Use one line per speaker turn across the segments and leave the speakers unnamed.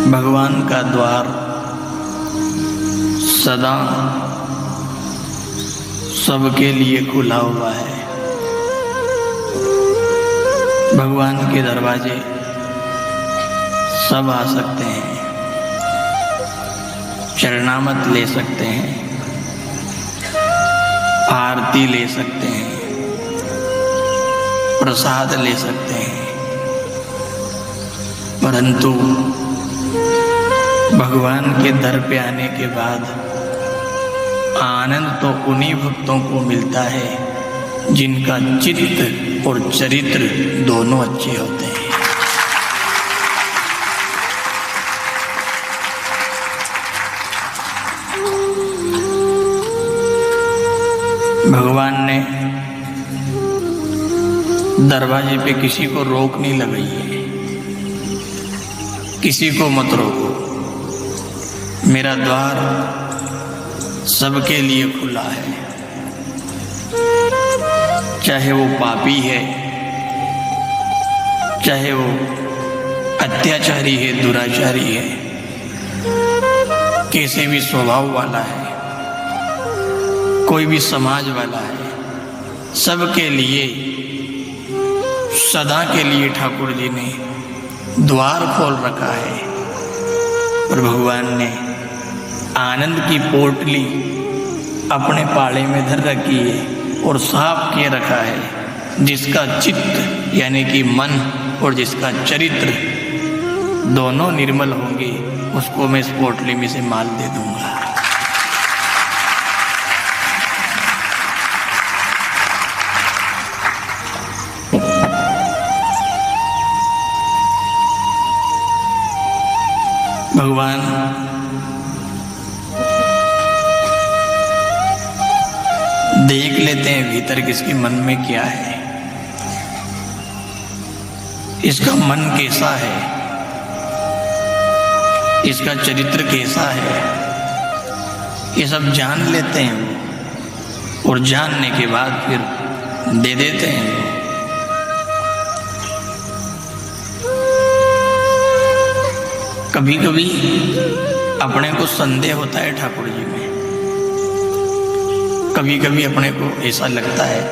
भगवान का द्वार सदा सबके लिए खुला हुआ है। भगवान के दरवाजे सब आ सकते हैं, चरणामत ले सकते हैं, आरती ले सकते हैं, प्रसाद ले सकते हैं, परंतु भगवान के दर पे आने के बाद आनंद तो उन्हीं भक्तों को मिलता है जिनका चित्त और चरित्र दोनों अच्छे होते हैं। भगवान ने दरवाजे पे किसी को रोक नहीं लगाई है, किसी को मत रोको। मेरा द्वार सबके लिए खुला है, चाहे वो पापी है, चाहे वो अत्याचारी है, दुराचारी है, कैसे भी स्वभाव वाला है, कोई भी समाज वाला है, सबके लिए सदा के लिए ठाकुर जी ने द्वार खोल रखा है। और भगवान ने आनंद की पोटली अपने पाले में धर रखी है और साफ किए रखा है। जिसका चित्त यानी कि मन और जिसका चरित्र दोनों निर्मल होंगे उसको मैं इस पोटली में से माल दे दूंगा। भगवान देख लेते हैं भीतर किसके मन में क्या है, इसका मन कैसा है, इसका चरित्र कैसा है, ये सब जान लेते हैं वो, और जानने के बाद फिर दे देते हैं वो। कभी कभी अपने को संदेह होता है ठाकुर जी में, कभी कभी अपने को ऐसा लगता है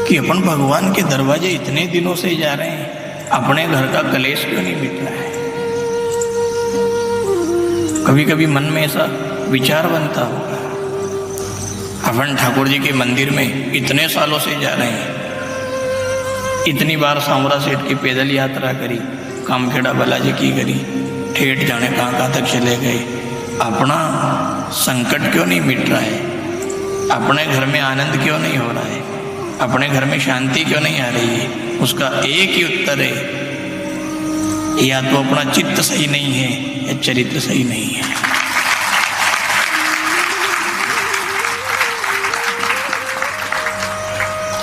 कि अपन भगवान के दरवाजे इतने दिनों से जा रहे हैं, अपने घर का कलेश क्यों नहीं मिट रहा है। कभी कभी मन में ऐसा विचार बनता होगा, अपन ठाकुर जी के मंदिर में इतने सालों से जा रहे हैं, इतनी बार सांवरा सेठ की पैदल यात्रा करी, कामखेड़ा बालाजी की करी, ठेठ जाने कहाँ तक चले गए, अपना संकट क्यों नहीं मिट रहा है, अपने घर में आनंद क्यों नहीं हो रहा है, अपने घर में शांति क्यों नहीं आ रही है। उसका एक ही उत्तर है, या तो अपना चित्त सही नहीं है या चरित्र सही नहीं है।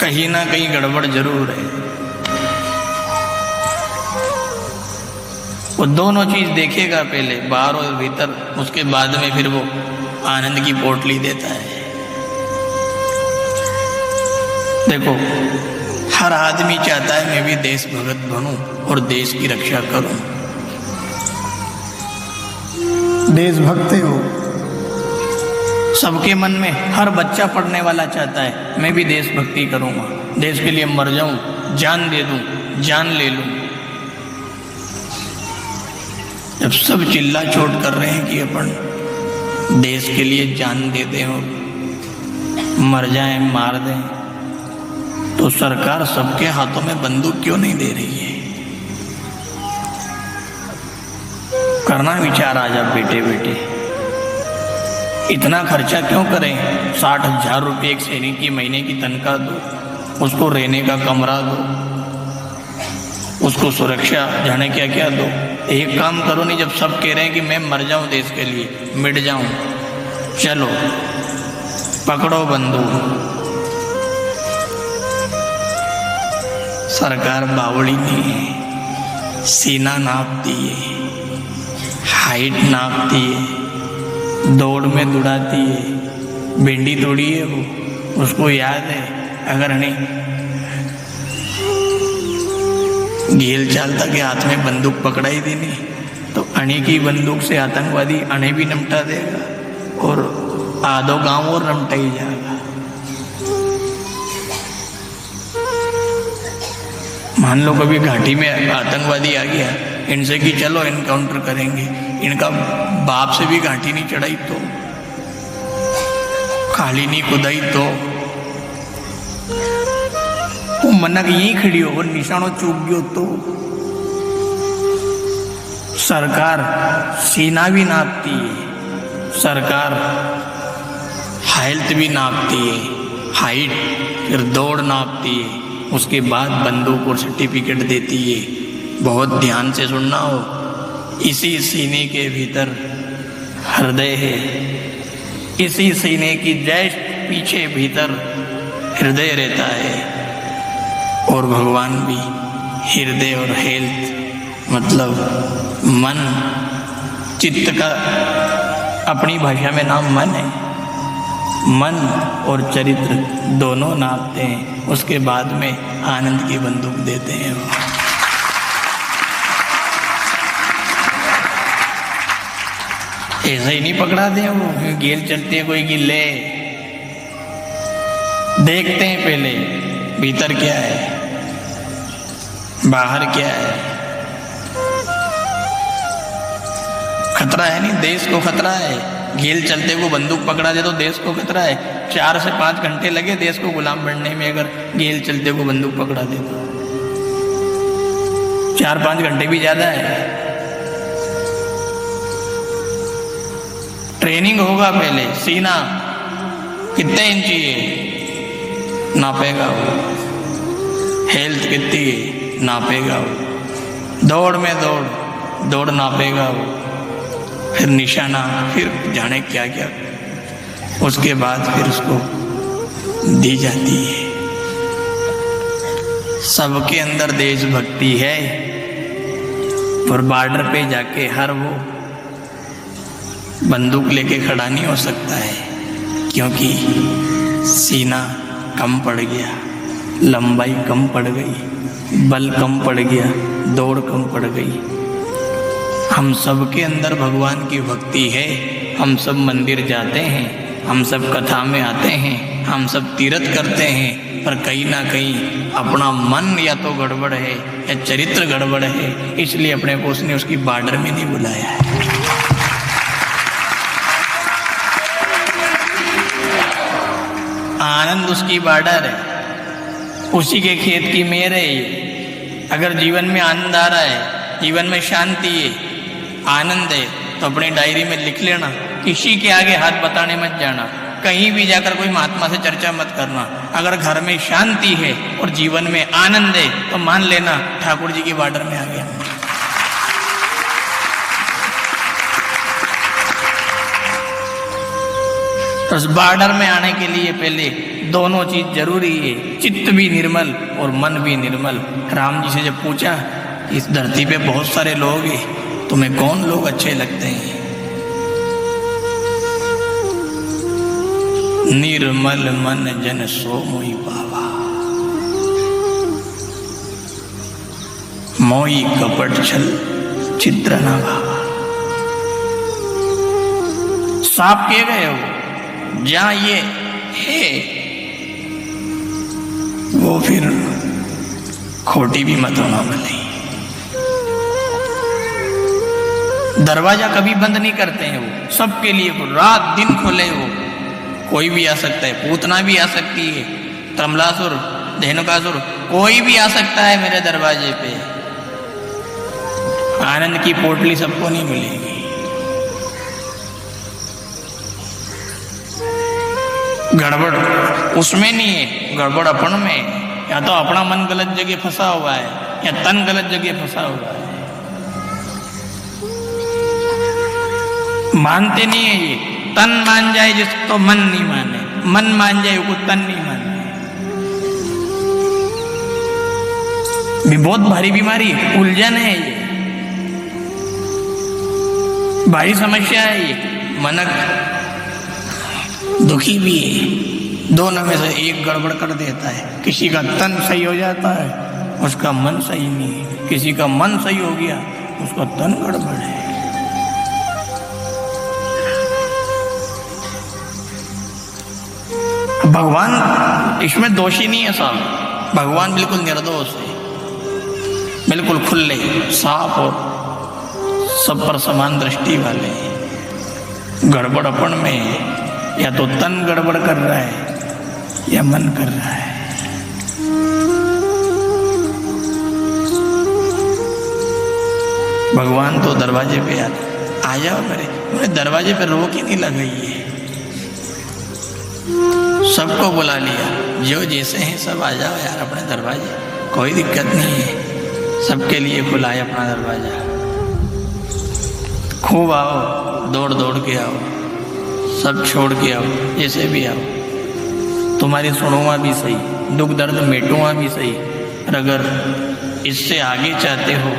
कहीं ना कहीं गड़बड़ जरूर है। वो दोनों चीज देखेगा पहले, बाहर और भीतर, उसके बाद में फिर वो आनंद की पोटली देता है। देखो, हर आदमी चाहता है मैं भी देशभक्त बनूं और देश की रक्षा करूं। देशभक्त हो, सबके मन में हर बच्चा पढ़ने वाला चाहता है मैं भी देशभक्ति करूंगा, देश के लिए मर जाऊं, जान दे दूं, जान ले लूं। जब सब चिल्ला चोट कर रहे हैं कि अपन देश के लिए जान दे दें और मर जाएं, मार दें, तो सरकार सबके हाथों में बंदूक क्यों नहीं दे रही है। करना विचार आज आप बेटे बेटे, इतना खर्चा क्यों करें। 60,000 रुपये एक सैनिक की महीने की तनख्वाह दो, उसको रहने का कमरा दो, उसको सुरक्षा जाने क्या क्या दो। एक काम करो नहीं, जब सब कह रहे हैं कि मैं मर जाऊं देश के लिए, मिट जाऊं, चलो पकड़ो बंदूक। सरकार बावड़ी नहीं है, सीना नापती है, हाइट नापती है, दौड़ में दौड़ाती है, भिंडी तोड़ी है वो, उसको याद है। अगर नहीं घेल चालता के हाथ में बंदूक पकड़ाई देनी, अणे की बंदूक से आतंकवादी अणे भी निपटा देगा और आधो गांव और निपटा ही जाएगा। मान लो कभी घाटी में आतंकवादी आ गया, इनसे कि चलो एनकाउंटर करेंगे, इनका बाप से भी घाटी नहीं चढ़ाई तो, खाली नहीं खुदाई तो वो मनक यहीं खड़ी हो और निशानों चूक गयो तो सरकार सीना भी नापती है, सरकार हेल्थ भी नापती है, हाइट फिर दौड़ नापती है, उसके बाद बंदूक और सर्टिफिकेट देती है। बहुत ध्यान से सुनना हो, इसी सीने के भीतर हृदय है, इसी सीने की जस्ट पीछे भीतर हृदय रहता है। और भगवान भी हृदय और हेल्थ मतलब मन चित्त का अपनी भाषा में नाम मन है। मन और चरित्र दोनों नापते हैं, उसके बाद में आनंद की बंदूक देते हैं। ऐसा ही नहीं पकड़ा दे वो, गेल चलती है कोई गिल्ले, देखते हैं पहले भीतर क्या है बाहर क्या है। खतरा है नहीं, देश को खतरा है। गेल चलते को बंदूक पकड़ा दे तो देश को खतरा है। 4 से 5 घंटे लगे देश को गुलाम बनने में, अगर गेल चलते को बंदूक पकड़ा दे तो 4-5 घंटे भी ज्यादा है। ट्रेनिंग होगा पहले, सीना कितने इंची है नापेगा वो, हेल्थ कितनी है नापेगा वो, दौड़ में दौड़ नापेगा वो, फिर निशाना, फिर जाने क्या क्या, उसके बाद फिर उसको दी जाती है। सबके अंदर देशभक्ति है, पर बॉर्डर पे जाके हर वो बंदूक लेके खड़ा नहीं हो सकता है, क्योंकि सीना कम पड़ गया, लंबाई कम पड़ गई, बल कम पड़ गया, दौड़ कम पड़ गई। हम सब के अंदर भगवान की भक्ति है, हम सब मंदिर जाते हैं, हम सब कथा में आते हैं, हम सब तीर्थ करते हैं, पर कहीं ना कहीं अपना मन या तो गड़बड़ है या चरित्र गड़बड़ है, इसलिए अपने को उसने उसकी बॉर्डर में नहीं बुलाया है। आनंद उसकी बॉर्डर है, उसी के खेत की मेहर है ये। अगर जीवन में आनंद आ रहा है, जीवन में शांति है, आनंद है, तो अपनी डायरी में लिख लेना, किसी के आगे हाथ बताने मत जाना, कहीं भी जाकर कोई महात्मा से चर्चा मत करना। अगर घर में शांति है और जीवन में आनंद है तो मान लेना ठाकुर जी की बॉर्डर में आ गया। उस बॉर्डर में आने के लिए पहले दोनों चीज जरूरी है, चित्त भी निर्मल और मन भी निर्मल। राम जी से जब पूछा, इस धरती पे बहुत सारे लोग हैं, तुम्हें कौन लोग अच्छे लगते हैं? निर्मल मन जन सो मोई पावा, मोई कपट छल चित्र न भावा। साफ किए गए हो, जहां ये है वो फिर खोटी भी मत होना भले। दरवाजा कभी बंद नहीं करते हैं वो, सबके लिए वो रात दिन खोले वो। कोई भी आ सकता है, पूतना भी आ सकती है, कमलासुर, धेनुकासुर, कोई भी आ सकता है मेरे दरवाजे पे। आनंद की पोटली सबको नहीं मिलेगी। गड़बड़ उसमें नहीं है, गड़बड़ अपन में है। या तो अपना मन गलत जगह फंसा हुआ है या तन गलत जगह फंसा हुआ है। मानते नहीं है ये, तन मान जाए जिसको मन नहीं माने, मन मान जाए उसको तन नहीं माने। भी बहुत भारी बीमारी, उलझन है ये, भारी समस्या है ये। मनक दुखी भी है, दोनों में से एक गड़बड़ कर देता है। किसी का तन सही हो जाता है, उसका मन सही नहीं है। किसी का मन सही हो गया, उसका तन गड़बड़ है। भगवान इसमें दोषी नहीं है साहब, भगवान बिल्कुल निर्दोष है, बिल्कुल खुले साफ और सब पर समान दृष्टि वाले हैं। गड़बड़ अपन में है, या तो तन गड़बड़ कर रहा है या मन कर रहा है। भगवान तो दरवाजे पे आ जाओ मेरे दरवाजे पे रोक ही नहीं लगाई है, सबको बुला लिया, जो जैसे हैं सब आ जाओ यार अपने दरवाजे, कोई दिक्कत नहीं है, सबके लिए खुला है अपना दरवाजा। खूब आओ, दौड़ दौड़ के आओ, सब छोड़ के आओ, जैसे भी आओ, तुम्हारी सुनूंगा भी सही, दुख दर्द मेटूंगा भी सही। और अगर इससे आगे चाहते हो,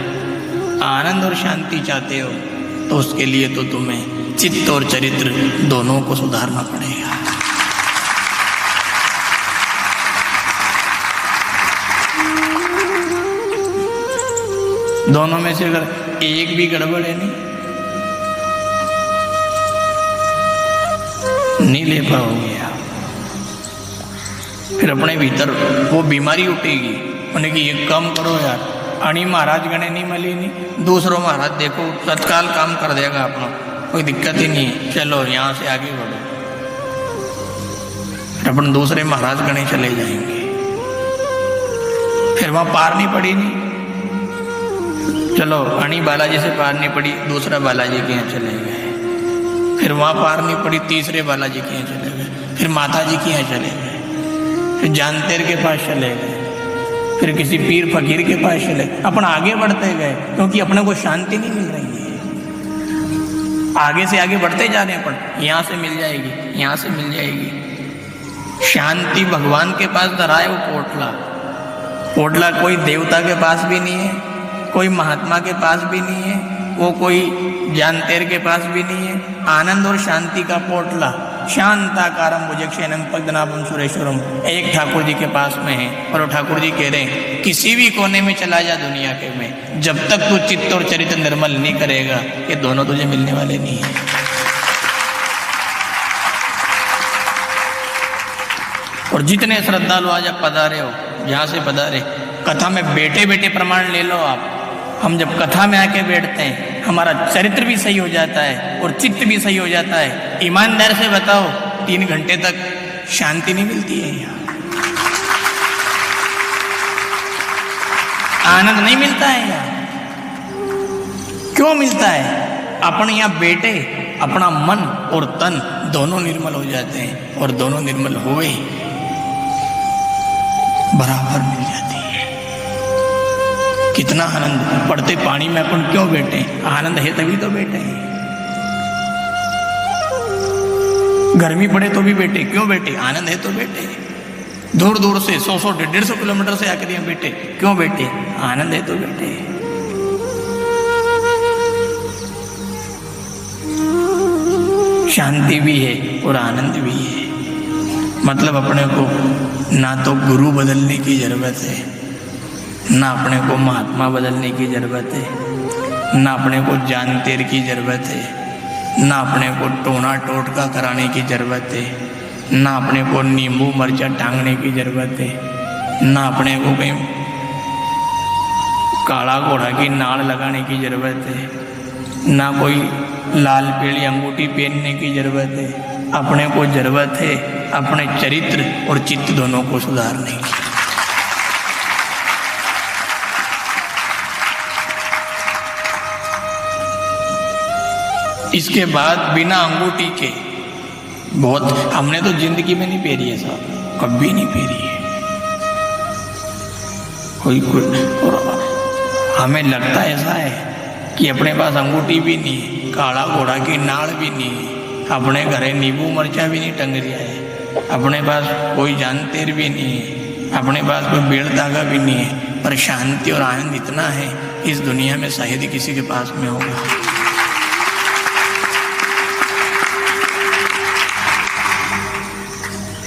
आनंद और शांति चाहते हो, तो उसके लिए तो तुम्हें चित्त और चरित्र दोनों को सुधारना पड़ेगा। दोनों में से अगर एक भी गड़बड़ है नहीं ले पाओगे आप, फिर अपने भीतर वो बीमारी उठेगी, उन्हें कि ये कम करो यार, अणी महाराज गणे नहीं मली नहीं, दूसरों महाराज देखो तत्काल काम कर देगा अपना, कोई दिक्कत ही नहीं है, चलो यहाँ से आगे बढ़ो। फिर अपन दूसरे महाराज गणे चले जाएंगे, फिर वहाँ पार नहीं पड़ी नहीं, चलो अणी बालाजी से पार नहीं पड़ी, दूसरा बालाजी के यहाँ चले गए, फिर वहाँ पार नहीं पड़ी, तीसरे बालाजी के यहाँ चले गए, फिर माता जी के यहाँ चले गए, फिर जानतेर के पास चले गए, फिर किसी पीर फकीर के पास चले। अपन आगे बढ़ते गए क्योंकि अपने को शांति नहीं मिल रही है, आगे से आगे बढ़ते जा रहे हैं, अपन यहाँ से मिल जाएगी, यहाँ से मिल जाएगी शांति। भगवान के पास धरा है वो पोटला, पोटला कोई देवता के पास भी नहीं है, कोई महात्मा के पास भी नहीं है, वो कोई जानतेर के पास भी नहीं है, आनंद और शांति का पोटला शांताकारम भुजगशयनम पद्मनाभम सुरेश्वरम एक ठाकुर जी के पास में है। और वो ठाकुर जी कह रहे हैं किसी भी कोने में चला जा दुनिया के में, जब तक तू चित्त और चरित्र निर्मल नहीं करेगा, ये दोनों तुझे मिलने वाले नहीं है। और जितने श्रद्धालु आज आप पधारे हो, जहाँ से पधारे, कथा में बैठे बैठे प्रमाण ले लो आप। हम जब कथा में आके बैठते हैं, हमारा चरित्र भी सही हो जाता है और चित्त भी सही हो जाता है। ईमानदार से बताओ, 3 घंटे तक शांति नहीं मिलती है यहाँ, आनंद नहीं मिलता है यहाँ। क्यों मिलता है? अपन यहाँ बैठे, अपना मन और तन दोनों निर्मल हो जाते हैं, और दोनों निर्मल हुए बराबर मिल जाती है। कितना आनंद, पड़ते पानी में अपन क्यों बैठे? आनंद है तभी तो बैठे हैं। गर्मी पड़े तो भी बैठे, क्यों बैठे? आनंद है तो बैठे। दूर दूर से 100-100, 150 किलोमीटर से आकर यहाँ बैठे, क्यों बैठे? आनंद है तो बैठे। शांति भी है और आनंद भी है। मतलब अपने को ना तो गुरु बदलने की जरूरत है, ना अपने को महात्मा बदलने की जरूरत है, ना अपने को जानतेर की जरूरत है, ना अपने को टोना टोटका कराने की जरूरत है, ना अपने को नींबू मिर्चा टांगने की जरूरत है, ना अपने को कहीं काला घोड़ा की नाड़ लगाने की जरूरत है, ना कोई लाल पीली अंगूठी पहनने की जरूरत है। अपने को जरूरत है अपने चरित्र और चित्त दोनों को सुधारने की। इसके बाद बिना अंगूठी के बहुत, हमने तो जिंदगी में नहीं पहनी है साहब, कभी नहीं पहनी है कोई। और हमें लगता ऐसा है कि अपने पास अंगूठी भी नहीं है, काला घोड़ा की नाड़ भी नहीं है, अपने घरे नींबू मिर्चा भी नहीं टंग रहा है, अपने पास कोई जानतेर भी नहीं है, अपने पास कोई बेड़ धागा भी नहीं है, पर शांति और आनंद इतना है इस दुनिया में शायद ही किसी के पास में होगा।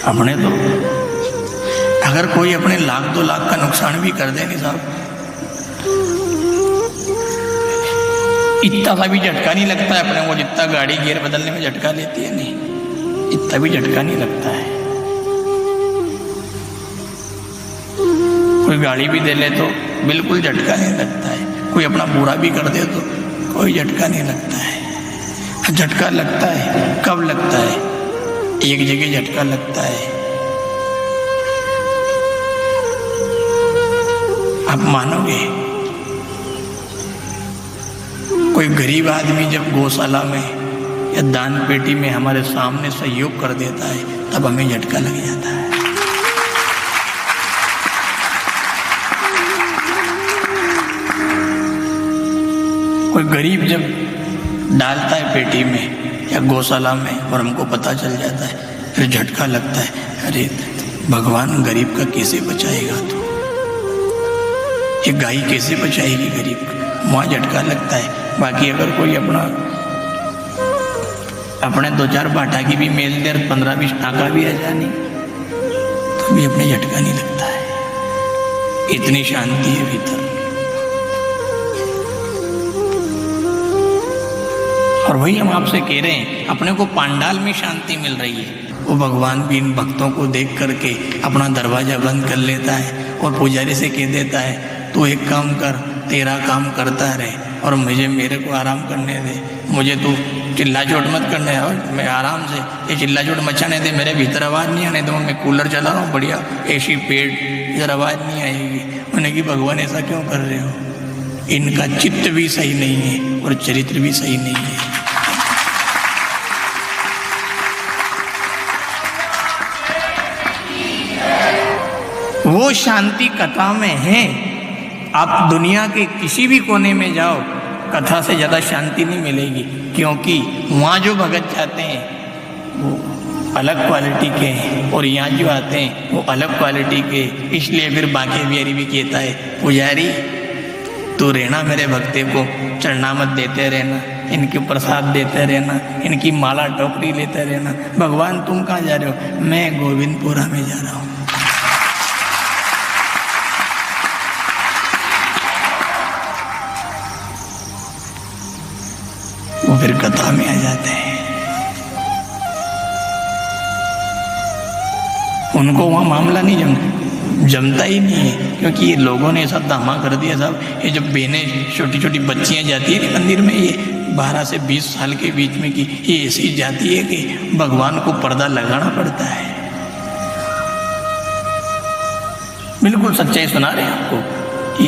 अपने तो अगर कोई अपने 1,00,000-2 लाख का नुकसान भी कर दे नहीं साहब, इतना सा भी झटका नहीं लगता है अपने को, जितना गाड़ी गियर बदलने में झटका लेती है, नहीं इतना भी झटका नहीं लगता है। कोई गाड़ी भी दे ले तो बिल्कुल झटका नहीं लगता है, कोई अपना बुरा भी कर दे तो कोई झटका नहीं लगता है। झटका लगता है, कब लगता है? एक जगह झटका लगता है, आप मानोगे, कोई गरीब आदमी जब गौशाला में या दान पेटी में हमारे सामने सहयोग कर देता है तब हमें झटका लग जाता है। कोई गरीब जब डालता है पेटी में या गौशाला में और हमको पता चल जाता है, फिर झटका लगता है, अरे भगवान गरीब का कैसे बचाएगा, तो ये गाय कैसे बचाएगी गरीब का, वहाँ झटका लगता है। बाकी अगर कोई अपने 2-4 बाटा की भी मेल दे, 15-20 टाका भी आ जानी, तो भी अपने झटका नहीं लगता है। इतनी शांति है भीतर। और वही हम आपसे कह रहे हैं, अपने को पांडाल में शांति मिल रही है, वो भगवान भी इन भक्तों को देख करके अपना दरवाजा बंद कर लेता है और पुजारी से कह देता है, तू एक काम कर, तेरा काम करता रहे और मेरे को आराम करने दे, मुझे तू चिल्ला चोट मत करने, और मैं आराम से ये चिल्ला चोट मचाने दे, मेरे भीतर आवाज़ नहीं आने दो, मैं कूलर चला रहा हूँ बढ़िया एसी पेड़, इधर आवाज़ नहीं आएगी। उन्हें कि भगवान ऐसा क्यों कर रहे हो, इनका चित्त भी सही नहीं है और चरित्र भी सही नहीं है। वो शांति कथा में है। आप दुनिया के किसी भी कोने में जाओ, कथा से ज़्यादा शांति नहीं मिलेगी, क्योंकि वहाँ जो भगत जाते हैं वो अलग क्वालिटी के हैं और यहाँ जो आते हैं वो अलग क्वालिटी के। इसलिए फिर बांके बिहारी भी कहता है, पुजारी तू रहना मेरे भक्ते को चरणामत देते रहना, इनके प्रसाद देते रहना, इनकी माला टोकरी लेते रहना। भगवान तुम कहाँ जा रहे हो? मैं गोविंदपुरा में जा रहा हूँ। वो फिर कथा में आ जाते हैं। उनको वहाँ मामला नहीं जमता ही नहीं है, क्योंकि ये लोगों ने ऐसा धामा कर दिया साहब। ये जब बहनें छोटी छोटी बच्चियाँ जाती है ना मंदिर में, ये 12 से 20 साल के बीच में की, ये ऐसी जाती है कि भगवान को पर्दा लगाना पड़ता है। बिल्कुल सच्चाई सुना रहे हैं आपको कि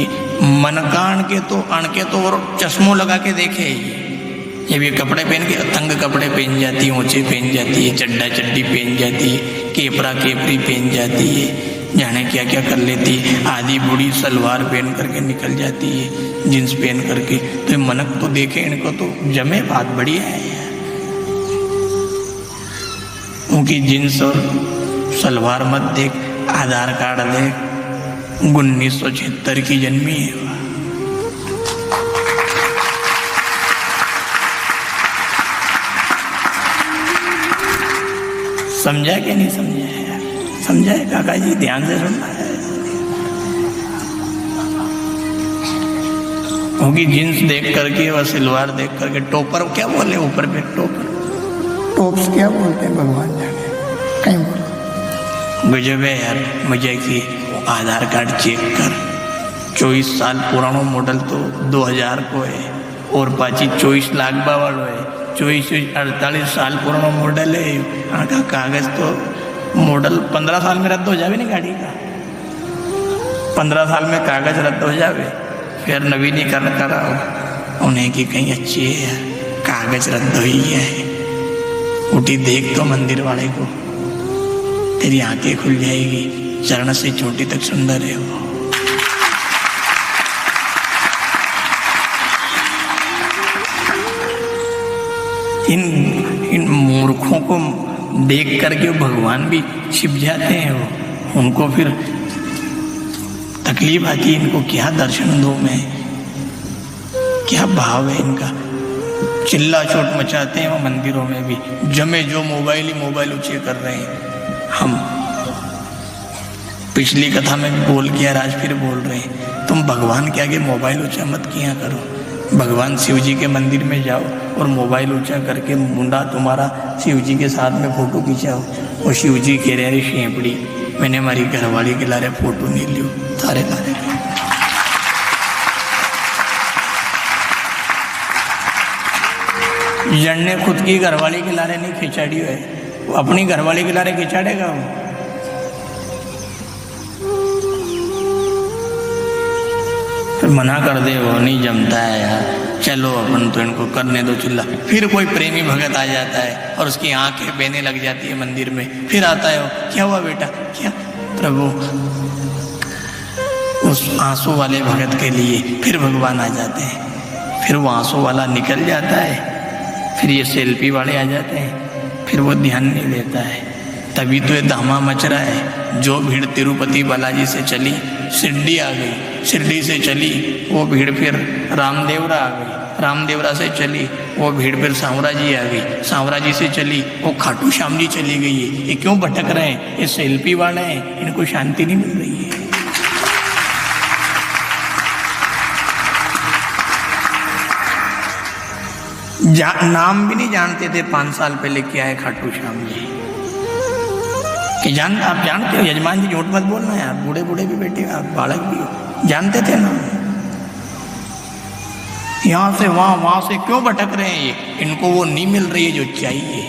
मनकान के तो अण के तो और चश्मों लगा के देखे ये भी कपड़े पहन के तंग कपड़े पहन जाती है, ऊँचे पहन जाती है, चड्डा चड्डी पहन जाती है, केपरा केपरी पहन जाती है, जाने क्या क्या कर लेती है। आधी बूढ़ी सलवार पहन करके निकल जाती है, जींस पहन करके। तो मनक तो देखे, इनको तो जमे बात बढ़िया है यार। उनकी जींस और सलवार मत देख, आधार कार्ड देख, 1976 की जन्मी है। समझा कि नहीं समझा यार? समझा है काका जी? ध्यान से सुनना है। उनकी जींस देख करके और सलवार देख करके, टोपर क्या बोले ऊपर पे, टोप्स क्या बोलते हैं भगवान जाने, कहीं बोले। गजब है यार मजा की। आधार कार्ड चेक कर, 24 साल पुराना मॉडल तो 2000 को है, और पाची 24 लाख बावड़ है, 48 साल पुराना मॉडल है। का कागज तो मॉडल 15 साल में रद्द हो जावे ना गाड़ी का, 15 साल में कागज रद्द हो जावे, फिर नवीनीकरण कराओ। उन्हें की कहीं अच्छी है यार, कागज रद्द हो ही गया है। उठी देख तो मंदिर वाले को, तेरी आंखें खुल जाएगी। चरण से चोटी तक सुंदर है वो। इन मूर्खों को देख करके भगवान भी छिप जाते हैं। वो उनको फिर तकलीफ आती है, इनको क्या दर्शन दो मैं, क्या भाव है इनका। चिल्ला चोट मचाते हैं वो मंदिरों में भी, जमे जो मोबाइल ही मोबाइल ऊंचे कर रहे हैं। हम पिछली कथा में भी बोल किया, आज फिर बोल रहे हैं, तुम भगवान के आगे मोबाइल ऊंचा मत किया करो। भगवान शिव जी के मंदिर में जाओ और मोबाइल ऊंचा करके मुंडा तुम्हारा शिव जी के साथ में फोटो खिंचाओ, और शिव जी कह रहे अरे शेंपड़ी मैंने हमारी घरवाली के लारे फोटो नहीं लियो तारे लारे। जन ने खुद की घरवाली के लारे नहीं खिंचाड़ी है, वो अपनी घरवाली के लारे खिंचाड़ेगा वो। फिर मना कर दे वो नहीं जमता है यार, चलो अपन तो इनको करने दो चिल्ला। फिर कोई प्रेमी भगत आ जाता है और उसकी आंखें बहने लग जाती है मंदिर में, फिर आता है वो, क्या हुआ बेटा क्या? प्रभु उस आंसू वाले भगत के लिए फिर भगवान आ जाते हैं, फिर वो आंसू वाला निकल जाता है, फिर ये सेल्फी वाले आ जाते हैं, फिर वो ध्यान नहीं देता है। तभी तो ये धामा मच रहा है। जो भीड़ तिरुपति बालाजी से चली शिरडी आ गई, शिरडी से चली वो भीड़ फिर रामदेवरा आ गई, रामदेवरा से चली वो भीड़ फिर सांवरा जी आ गई, सांवरा जी से चली वो खाटू श्याम जी चली गई है। ये क्यों भटक रहे हैं? ये सेल्फी वाले हैं, इनको शांति नहीं मिल रही है। नाम भी नहीं जानते थे 5 साल पहले क्या है खाटू श्याम जी कि आप जानते हो? यजमान जी झूठ मत बोलना यार, बूढ़े बूढ़े भी बैठे आप बालक भी हो, जानते थे ना? यहाँ से वहाँ, वहाँ से क्यों भटक रहे हैं ये? इनको वो नहीं मिल रही है जो चाहिए,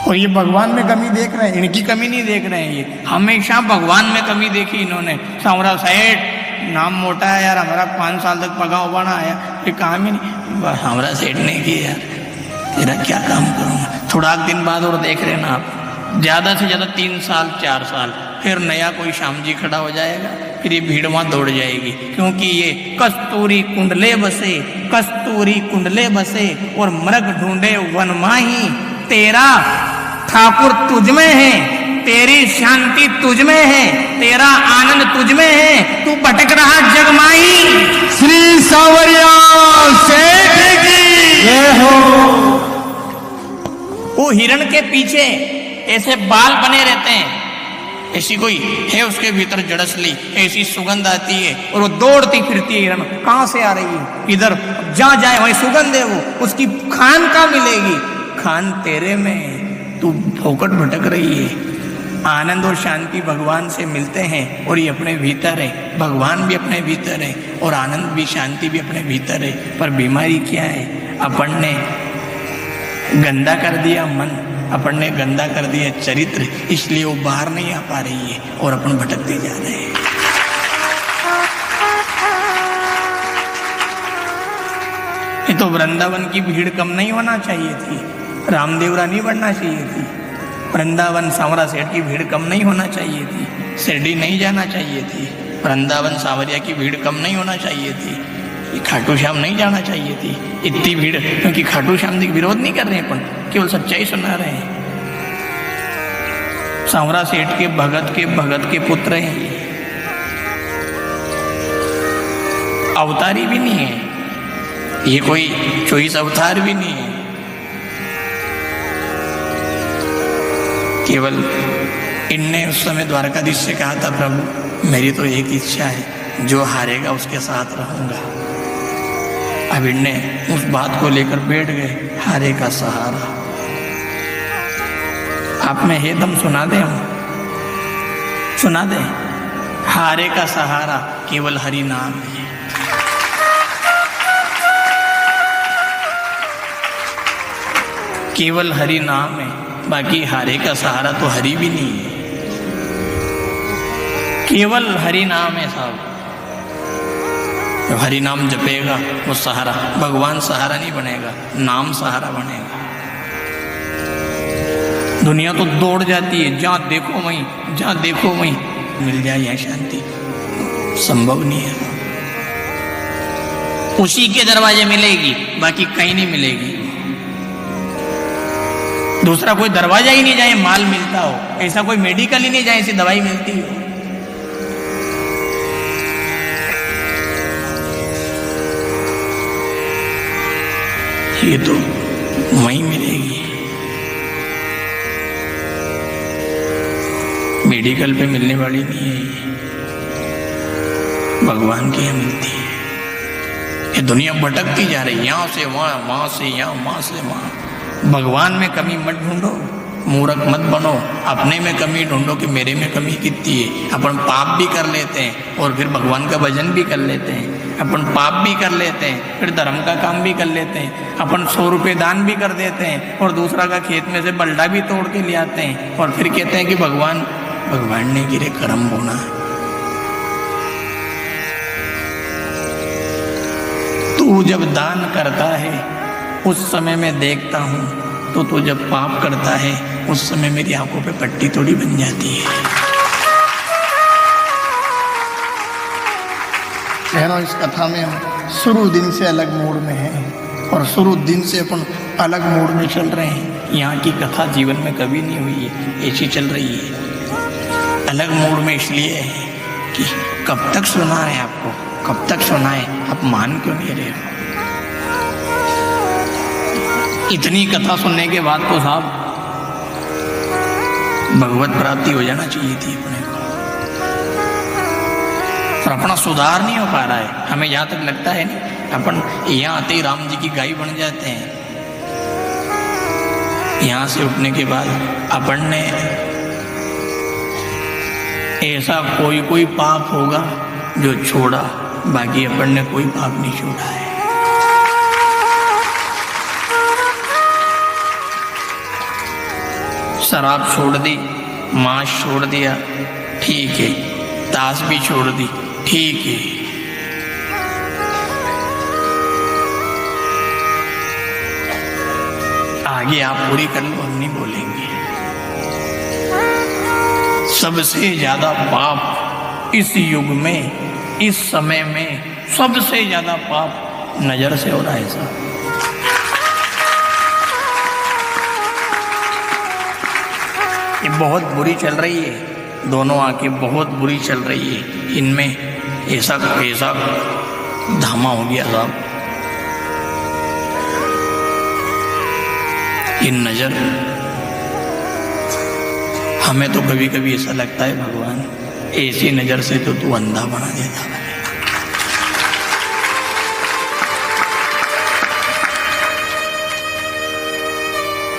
और ये भगवान में कमी देख रहे हैं, इनकी कमी नहीं देख रहे हैं। ये हमेशा भगवान में कमी देखी इन्होंने। सांवरा सेठ नाम मोटा है यार, हमारा 5 साल तक पगा उबाना आया, ये काम ही नहीं। सांवरा सेठ ने किया यार, तेरा क्या काम करूँगा? थोड़ा दिन बाद और देख रहे ना आप, ज़्यादा से ज़्यादा 3 साल 4 साल, फिर नया कोई श्याम जी खड़ा हो जाएगा, फिर ये भीड़ वहाँ दौड़ जाएगी, क्योंकि ये कस्तूरी कुंडले बसे, कस्तूरी कुंडले बसे और मृग ढूंढे वन माही। तेरा ठाकुर तुझ में है, तेरी शांति तुझ में है, तेरा आनंद तुझ में है, तू भटक रहा जगमाही।
श्री सांवरिया सेठ की जय हो।
वो हिरण के पीछे ऐसे बाल बने रहते हैं, ऐसी कोई है उसके भीतर जड़सली, ऐसी सुगंध आती है और वो दौड़ती फिरती है। हिरण कहाँ से आ रही है? इधर जहाँ जाए वही सुगंध है, वो उसकी खान कहाँ मिलेगी? खान तेरे में, तू फोकट भटक रही है। आनंद और शांति भगवान से मिलते हैं और ये अपने भीतर है, भगवान भी अपने भीतर है और आनंद भी शांति भी अपने भीतर है। पर बीमारी क्या है? अपन ने गंदा कर दिया मन, अपन ने गंदा कर दिया चरित्र, इसलिए वो बाहर नहीं आ पा रही है और अपन भटकते जा रहे हैं। ये तो वृंदावन की भीड़ कम नहीं होना चाहिए थी, रामदेवरा नहीं बढ़ना चाहिए थी, वृंदावन सांवरा सेठ की भीड़ कम नहीं होना चाहिए थी, शिरडी नहीं जाना चाहिए थी, वृंदावन सांवरिया की भीड़ कम नहीं होना चाहिए थी, खाटू श्याम नहीं जाना चाहिए थी इतनी भीड़, क्योंकि खाटू श्याम जी विरोध नहीं कर रहे हैं, अपन केवल सच्चाई सुना रहे हैं। सांवरा सेठ के भगत के पुत्र हैं ये, अवतारी भी नहीं है ये, कोई 24 अवतार भी नहीं है, केवल इनने उस समय द्वारकाधीश से कहा था प्रभु मेरी तो एक इच्छा है, जो हारेगा उसके साथ रहूंगा। अब इनने उस बात को लेकर बैठ गए, हारे का सहारा। आप में हे दम सुना दे, हम सुना दे, हारे का सहारा केवल हरि नाम है। केवल हरि नाम है, बाकी हारे का सहारा तो हरि भी नहीं है, केवल हरि नाम है साहब। हरि नाम जपेगा वो सहारा, भगवान सहारा नहीं बनेगा, नाम सहारा बनेगा। दुनिया तो दौड़ जाती है, जहाँ देखो वहीं, जहाँ देखो वहीं मिल जाए यह शांति, संभव नहीं है। उसी के दरवाजे मिलेगी, बाकी कहीं नहीं मिलेगी। दूसरा कोई दरवाजा ही नहीं जाए माल मिलता हो, ऐसा कोई मेडिकल ही नहीं जाए ऐसी दवाई मिलती हो। ये तो वहीं मिलेगी, मेडिकल पे मिलने वाली नहीं है, भगवान की यहाँ मिलती है। ये दुनिया भटकती जा रही, यहाँ से वहाँ, वहाँ से यहाँ, वहाँ से वहाँ। भगवान में कमी मत ढूंढो, मूर्ख मत बनो, अपने में कमी ढूंढो कि मेरे में कमी कितनी है। अपन पाप भी कर लेते हैं और फिर भगवान का भजन भी कर लेते हैं, अपन पाप भी कर लेते हैं फिर धर्म का काम भी कर लेते हैं, अपन 100 रुपये दान भी कर देते हैं और दूसरा का खेत में से बल्डा भी तोड़ के ले आते हैं और फिर कहते हैं कि भगवान ने गिरे कर्म बोना। तू जब दान करता है उस समय मैं देखता हूँ, तो तू जब पाप करता है उस समय मेरी आंखों पे पट्टी थोड़ी बन जाती है।
बहनों, इस कथा में हम शुरू दिन से अलग मूड में हैं और शुरू दिन से अपन अलग मूड में चल रहे हैं।
यहाँ की कथा जीवन में कभी नहीं हुई है, ऐसी चल रही है। अलग मूड में इसलिए है कि कब तक सुना है आपको, कब तक सुना है, आप मान क्यों नहीं रहे हो? इतनी कथा सुनने के बाद तो साहब भगवत प्राप्ति हो जाना चाहिए थी अपने को, और अपना सुधार नहीं हो पा रहा है। हमें जहाँ तक लगता है ना, अपन यहाँ आते ही राम जी की गाय बन जाते हैं। यहाँ से उठने के बाद अपन ने ऐसा कोई पाप होगा जो छोड़ा, बाकी अपन ने कोई पाप नहीं छोड़ा है। शराब छोड़ दी, मांस छोड़ दिया, ठीक है, ताश भी छोड़ दी, ठीक है, आगे आप पूरी कर लो, हम नहीं बोलेंगे। सबसे ज्यादा पाप इस युग में, इस समय में सबसे ज्यादा पाप नजर से हो रहा है साहब। ये बहुत बुरी चल रही है, दोनों आंखें बहुत बुरी चल रही है। इनमें ऐसा धामा हो गया साहब। ये नजर, हमें तो कभी कभी ऐसा लगता है भगवान ऐसी नजर से तो तू अंधा बना देता है।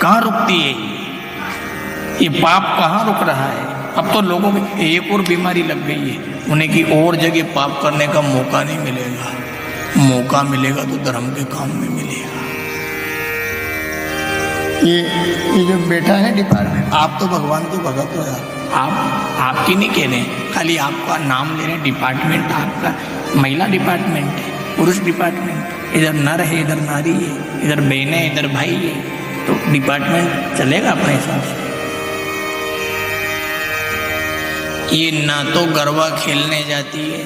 कहाँ रुकती है ये पाप, कहाँ रुक रहा है? अब तो लोगों को एक और बीमारी लग गई है, उन्हें कि और जगह पाप करने का मौका नहीं मिलेगा, मौका मिलेगा तो धर्म के काम में मिलेगा।
ये जो बैठा है डिपार्टमेंट, आप तो भगवान के भगत हो यार।
आप आपकी नहीं कह रहे, खाली आपका नाम ले रहे हैं। डिपार्टमेंट आपका महिला डिपार्टमेंट है, पुरुष डिपार्टमेंट, इधर नर है, इधर नारी है, इधर बहन है, इधर भाई है, तो डिपार्टमेंट चलेगा अपने हिसाब से। ये ना तो गरबा खेलने जाती है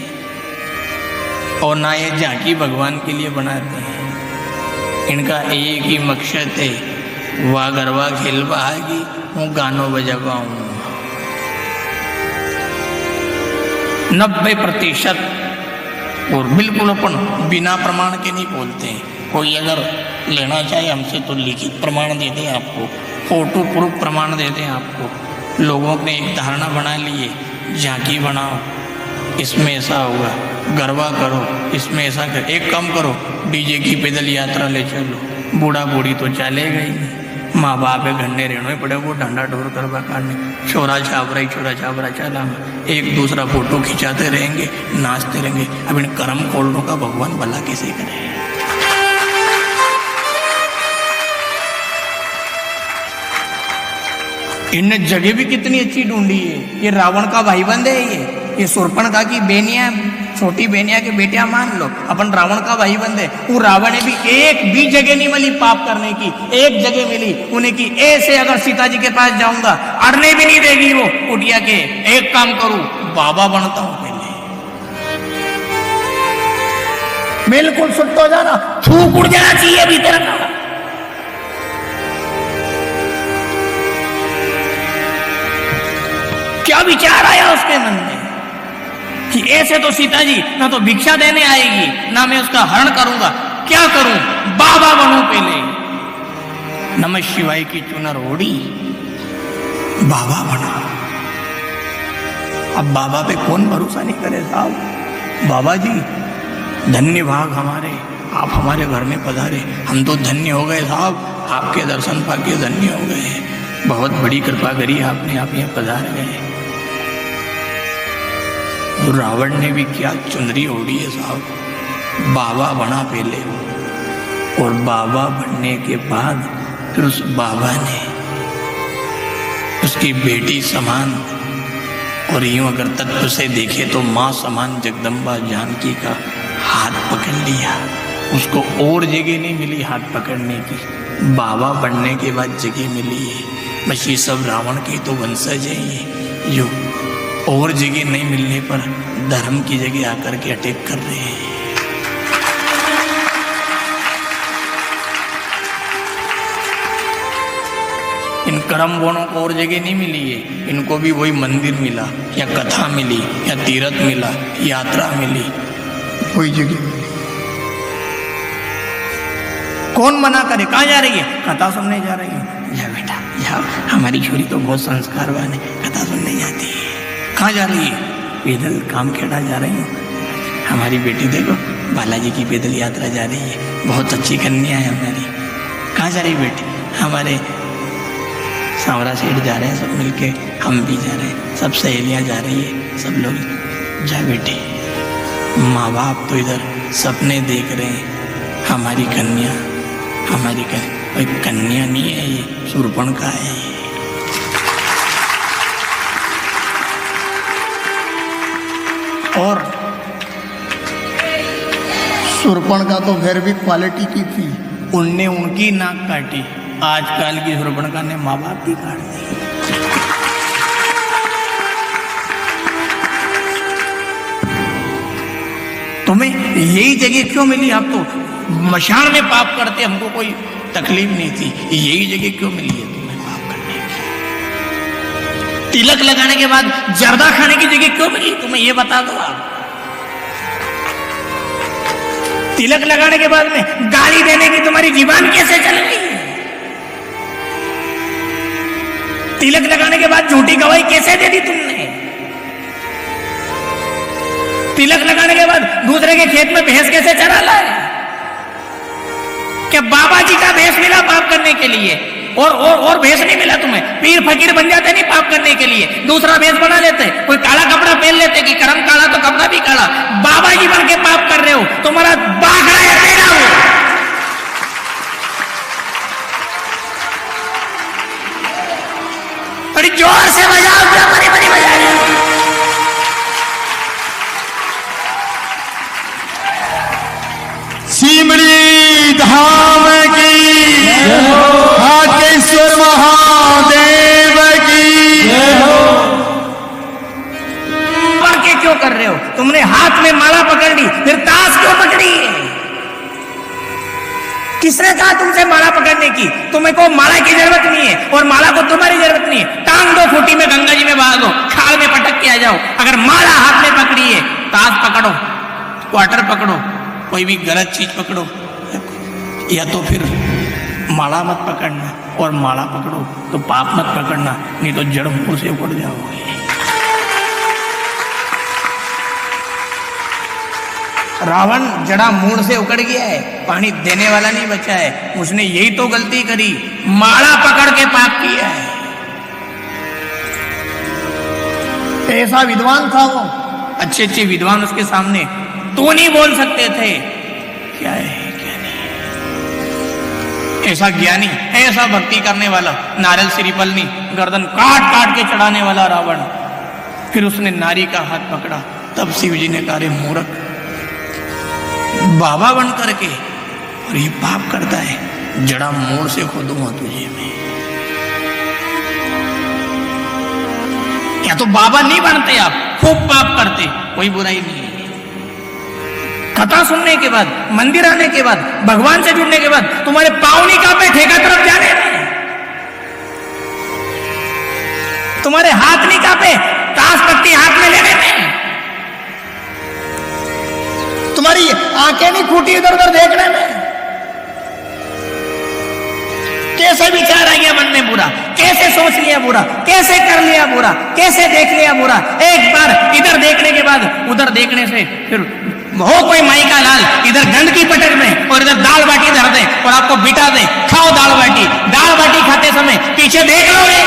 और ना ये झांकी भगवान के लिए बनाते हैं। इनका एक ही मकसद है, वह गरबा खेलवा आएगी, वो गानों बजवाऊँ। 90% और बिल्कुल अपन बिना प्रमाण के नहीं बोलते हैं। कोई अगर लेना चाहे हमसे तो लिखित प्रमाण दे दें आपको, फोटो प्रूफ प्रमाण दे दें आपको। लोगों ने एक धारणा बना ली है, झांकी बनाओ इसमें ऐसा होगा, गरबा करो इसमें ऐसा कर। एक काम करो, डीजे की पैदल यात्रा ले चलो, बूढ़ा बूढ़ी तो चलेगा ही नहीं, माँ बाप है घंटे रहना ही पड़ेगा, वो डंडा ढोर करवा काटने, छोरा छाबरा चला, एक दूसरा फोटो खिंचाते रहेंगे, नाचते रहेंगे। अब इन कर्म खोलने का भगवान भला कैसे करे? इनने जगह भी कितनी अच्छी ढूंढी है। ये रावण का भाईबंद है, ये शूर्पणखा की बेनिया, छोटी बेनिया के बेटिया मान लो, अपन रावण का भाईबंद है। वो रावण ने भी एक भी जगह नहीं मिली पाप करने की, एक जगह मिली उन्हें कि ऐसे अगर सीता जी के पास जाऊंगा अड़ने भी नहीं देगी वो कुटिया के। एक काम करूं, बाबा बनता हूं पहले, बिल्कुल सुट हो जाना, थूक उड़ जाना चाहिए भीतर का। क्या विचार आया उसके मन में कि ऐसे तो सीता जी ना तो भिक्षा देने आएगी, ना मैं उसका हरण करूंगा, क्या करूं, बाबा बनूं पहले। नमः शिवाय की चुनर ओढ़ी, बाबा बना। अब बाबा पे कौन भरोसा नहीं करे साहब। बाबा जी धन्य भाग हमारे, आप हमारे घर में पधारे, हम तो धन्य हो गए साहब, आपके दर्शन पाके धन्य हो गए, बहुत बड़ी कृपा करी आपने, आप यहाँ पधार गए। तो रावण ने भी क्या चुनरी ओढ़ी है साहब, बाबा बना पहले, और बाबा बनने के बाद फिर उस बाबा ने उसकी बेटी समान, और यूं अगर तत्व से देखे तो माँ समान जगदम्बा जानकी का हाथ पकड़ लिया। उसको और जगह नहीं मिली हाथ पकड़ने की, बाबा बनने के बाद जगह मिली है। बस ये सब रावण के तो वंशज है ये, जो और जगह नहीं मिलने पर धर्म की जगह आकर के अटैक कर रहे हैं। इन कर्म गुणों को और जगह नहीं मिली है, इनको भी वही मंदिर मिला, या कथा मिली, या तीर्थ मिला, यात्रा मिली,
कोई जगह मिली।
कौन मना करे? कहाँ जा रही है? कथा सुनने जा रही है। जा बेटा जाओ, हमारी छोरी तो बहुत संस्कारवान है, कथा सुनने जाती है। कहाँ जा रही है? पैदल काम खेड़ा जा रही हूँ। हमारी बेटी देखो बालाजी की पैदल यात्रा जा रही है, बहुत अच्छी कन्या है हमारी। कहाँ जा रही बेटी? हमारे सांवरा सेठ जा रहे हैं, सब मिलके, हम भी जा रहे हैं, सब सहेलियाँ जा रही है, सब लोग। जा बेटी, माँ बाप तो इधर सपने देख रहे हैं, हमारी कन्या, हमारी कोई कन्या नहीं है ये, शूर्पणखा है ये।
और शूर्पणखा तो फिर भी क्वालिटी की थी,
उनने उनकी नाक काटी, आजकल की शूर्पणखा ने माँ बाप की काट दी। तुम्हें यही जगह क्यों मिली? आप तो मशान में पाप करते, हमको कोई तकलीफ नहीं थी, यही जगह क्यों मिली है तुम्हें पाप करने की? तिलक लगाने के बाद जर्दा खाने की जगह क्यों मिली तुम्हें, ये बता दो आप। तिलक लगाने के बाद में गाली देने की तुम्हारी जीवान कैसे चल रही है? तिलक लगाने के बाद झूठी गवाही कैसे दे दी तुमने? तिलक लगाने के बाद दूसरे के खेत में भैंस कैसे चरा लाए? क्या बाबा जी का भैंस मिला पाप करने के लिए, और भैंस नहीं मिला तुम्हें? पीर फकीर बन जाते नहीं पाप करने के लिए, दूसरा भैंस बना लेते, कोई काला कपड़ा पहन लेते कि कर्म काला तो कपड़ा भी काला। बाबा जी बन के पाप कर रहे हो, तुम्हारा बाखड़ा है तेरा हो। बड़ी जोर से बजाओ, बड़ी बड़ी बजाओ।
सिमरी धाम की, हाथेश्वर महादेव की।
पर के क्यों कर रहे हो? तुमने हाथ में माला पकड़ ली, फिर ताश क्यों पकड़ी है? किसने कहा तुमसे माला पकड़ने की? तुम्हें को माला की जरूरत नहीं है, और माला को तुम्हारी जरूरत नहीं है। टांग दो खूंटी में, गंगा जी में बहा दो, खाल में पटक के आ जाओ। अगर माला हाथ में पकड़ी है, ताश पकड़ो, क्वार्टर पकड़ो, कोई भी गलत चीज पकड़ो, या तो फिर माला मत पकड़ना, और माला पकड़ो तो पाप मत पकड़ना, नहीं तो जड़ मुंह से उड़ जाओगे। रावण जड़ा मूड से उकड़ गया है, पानी देने वाला नहीं बचा है। उसने यही तो गलती करी, माला पकड़ के पाप किया है।
ऐसा विद्वान था वो,
अच्छे अच्छे विद्वान उसके सामने तो नहीं बोल सकते थे क्या है क्या नहीं। ऐसा ज्ञानी, ऐसा भक्ति करने वाला, नारियल श्रीफल गर्दन काट काट के चढ़ाने वाला रावण, फिर उसने नारी का हाथ पकड़ा। तब शिव जी ने कहा, रे मूर्ख, बाबा बन करके और ये पाप करता है, जड़ा मोड़ से खोदूंगा तुझे मैं। क्या तो बाबा नहीं बनते आप, खूब पाप करते, कोई बुराई नहीं है। कथा सुनने के बाद, मंदिर आने के बाद, भगवान से जुड़ने के बाद तुम्हारे पाँव नहीं कांपे ठेका तरफ जाने में, तुम्हारे हाथ नहीं कांपे ताश पत्ती हाथ में लेने में,
तुम्हारी आंखें नहीं फूटी इधर उधर देखने में।
कैसे विचार आ गया मन में बुरा, कैसे सोच लिया बुरा, कैसे कर लिया बुरा, कैसे देख लिया बुरा। एक बार इधर देखने के बाद उधर देखने से फिर हो कोई माई का लाल, इधर गंदगी पटक दें और इधर दाल बाटी धर दें और आपको बिठा दें, खाओ दाल बाटी खाते समय पीछे देख लोगे,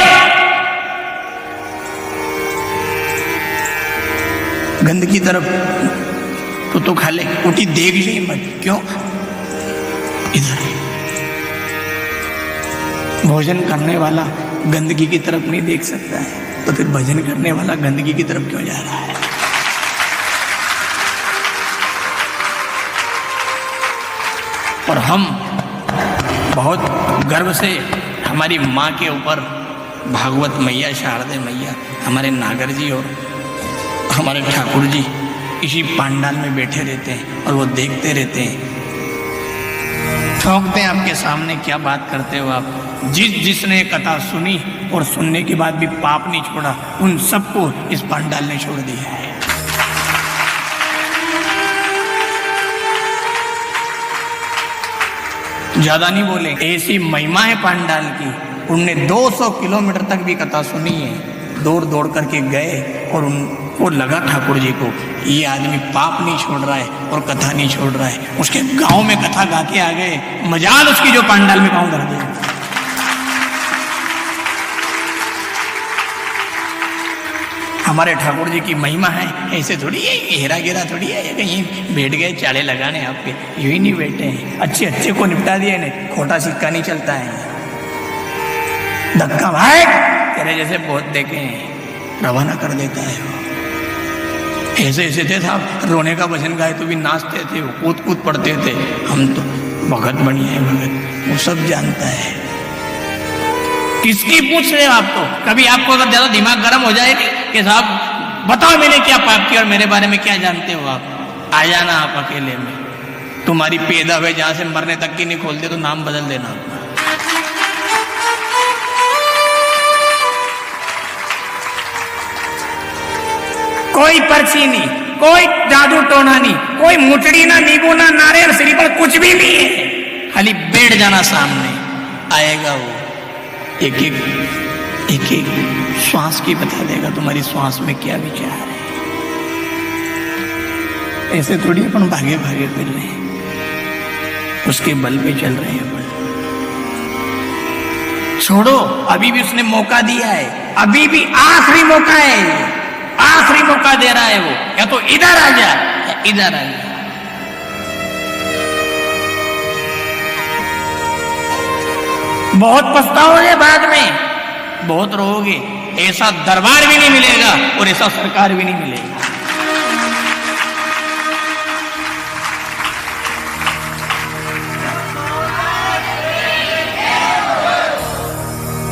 गंदगी तरफ तो खा ले, उठी देख ही मत। क्यों? इधर भोजन करने वाला गंदगी की तरफ नहीं देख सकता है, तो फिर भजन करने वाला गंदगी की तरफ क्यों जा रहा है? और हम बहुत गर्व से हमारी माँ के ऊपर भागवत मैया, शारदे मैया, हमारे नागर जी और हमारे ठाकुर जी इसी पांडाल में बैठे रहते हैं और वो देखते रहते हैं, ठोकते हैं आपके सामने। क्या बात करते हो आप? जिसने कथा सुनी और सुनने के बाद भी पाप नहीं छोड़ा, उन सबको इस पांडाल ने छोड़ दिया है। ज्यादा नहीं बोले, ऐसी महिमा है पांडाल की। उनने 200 किलोमीटर तक भी कथा सुनी है, दौड़ दौड़ करके गए और उनको लगा ठाकुर जी को ये आदमी पाप नहीं छोड़ रहा है और कथा नहीं छोड़ रहा है, उसके गांव में कथा गा के आ गए। मजाल उसकी जो पांडाल में पांव धर दिया। हमारे ठाकुर जी की महिमा है, ऐसे थोड़ी है, हेरा गेरा थोड़ी है, कहीं बैठ गए चाले लगाने आपके, यूं ही नहीं बैठे हैं। अच्छे अच्छे को निपटा दिया इन्हें, खोटा सिक्का नहीं चलता है। धक्का भाग तेरे जैसे बहुत देखे हैं, रवाना कर देता है वो। ऐसे ऐसे थे साहब, रोने का भजन गाए तो भी नाचते थे, वो कूद कूद पड़ते थे। हम तो भगत बढ़िया है, भगत वो सब जानता है। किसकी पूछ रहे हो आप? तो कभी आपको अगर ज्यादा दिमाग गर्म हो जाए कि साहब बताओ मैंने क्या पाप किया और मेरे बारे में क्या जानते हो आप, आ जाना आप अकेले में। तुम्हारी पैदा हुए जहां से मरने तक की नहीं खोलते तो नाम बदल देना अपना। कोई पर्ची नहीं, कोई जादू टोना नहीं, कोई मुचड़ी ना, नींबू ना, नारियल श्रीफल कुछ भी नहीं है। खाली बैठ जाना सामने, आएगा वो एक एक श्वास की बता देगा तुम्हारी श्वास में क्या विचार है। ऐसे थोड़ी अपन भागे भागे फिर रहे हैं, उसके बल पे चल रहे हैं अपन। छोड़ो, अभी भी उसने मौका दिया है, अभी भी आखिरी मौका है, आखिरी मौका दे रहा है वो। या तो इधर आ जा या इधर आ जा। बहुत पछताओगे बाद में, बहुत रोओगे। ऐसा दरबार भी नहीं मिलेगा और ऐसा सरकार भी नहीं मिलेगा।